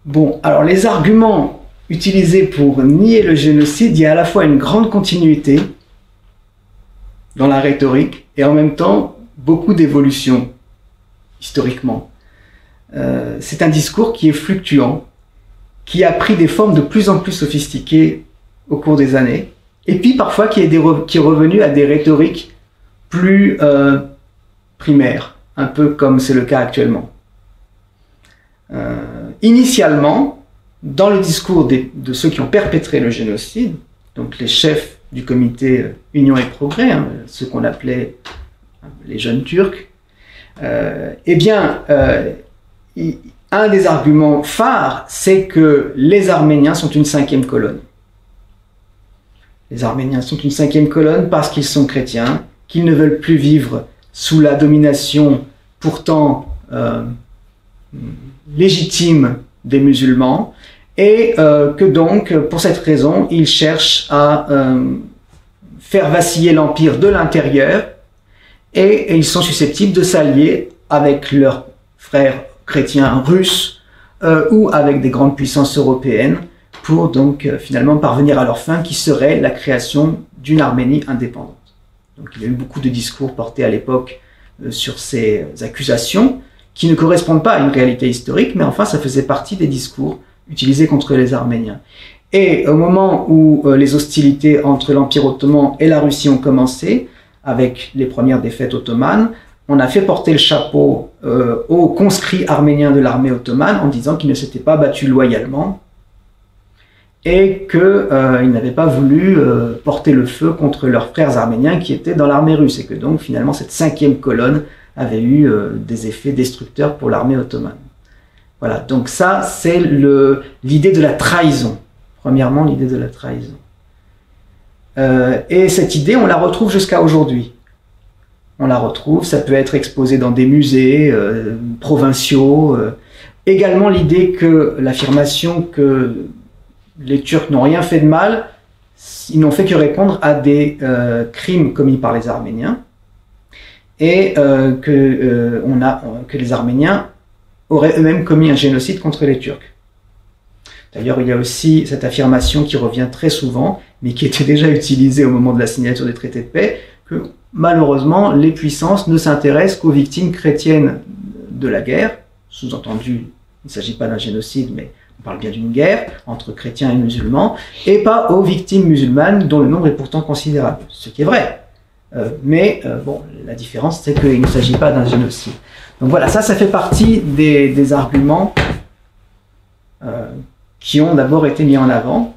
Bon, alors les arguments utilisés pour nier le génocide, il y a à la fois une grande continuité dans la rhétorique et en même temps beaucoup d'évolution historiquement. C'est un discours qui est fluctuant, qui a pris des formes de plus en plus sophistiquées au cours des années, et puis parfois qui est revenu à des rhétoriques plus primaires, un peu comme c'est le cas actuellement. Initialement, dans le discours de ceux qui ont perpétré le génocide, donc les chefs du comité Union et Progrès, hein, ceux qu'on appelait les jeunes Turcs, un des arguments phares, c'est que les Arméniens sont une cinquième colonne. Les Arméniens sont une cinquième colonne parce qu'ils sont chrétiens, qu'ils ne veulent plus vivre sous la domination pourtant légitime des musulmans, et que donc, pour cette raison, ils cherchent à faire vaciller l'empire de l'intérieur, et ils sont susceptibles de s'allier avec leurs frères chrétiens russes ou avec des grandes puissances européennes pour donc finalement parvenir à leur fin, qui serait la création d'une Arménie indépendante. Donc il y a eu beaucoup de discours portés à l'époque sur ces accusations qui ne correspondent pas à une réalité historique, mais enfin ça faisait partie des discours utilisés contre les Arméniens. Et au moment où les hostilités entre l'Empire ottoman et la Russie ont commencé, avec les premières défaites ottomanes, on a fait porter le chapeau aux conscrits arméniens de l'armée ottomane en disant qu'ils ne s'étaient pas battus loyalement et qu'ils n'avaient pas voulu porter le feu contre leurs frères arméniens qui étaient dans l'armée russe, et que donc finalement cette cinquième colonne avait eu des effets destructeurs pour l'armée ottomane. Voilà, donc ça c'est l'idée de la trahison. Premièrement, l'idée de la trahison. Et cette idée, on la retrouve jusqu'à aujourd'hui. On la retrouve, ça peut être exposé dans des musées provinciaux. Également l'idée que l'affirmation que les Turcs n'ont rien fait de mal, ils n'ont fait que répondre à des crimes commis par les Arméniens, et que les Arméniens auraient eux-mêmes commis un génocide contre les Turcs. D'ailleurs, il y a aussi cette affirmation qui revient très souvent, mais qui était déjà utilisée au moment de la signature des traités de paix, que malheureusement, les puissances ne s'intéressent qu'aux victimes chrétiennes de la guerre. Sous-entendu, il ne s'agit pas d'un génocide, mais on parle bien d'une guerre entre chrétiens et musulmans, et pas aux victimes musulmanes dont le nombre est pourtant considérable. Ce qui est vrai. Bon, la différence, c'est qu'il ne s'agit pas d'un génocide. Donc voilà, ça fait partie des arguments qui ont d'abord été mis en avant.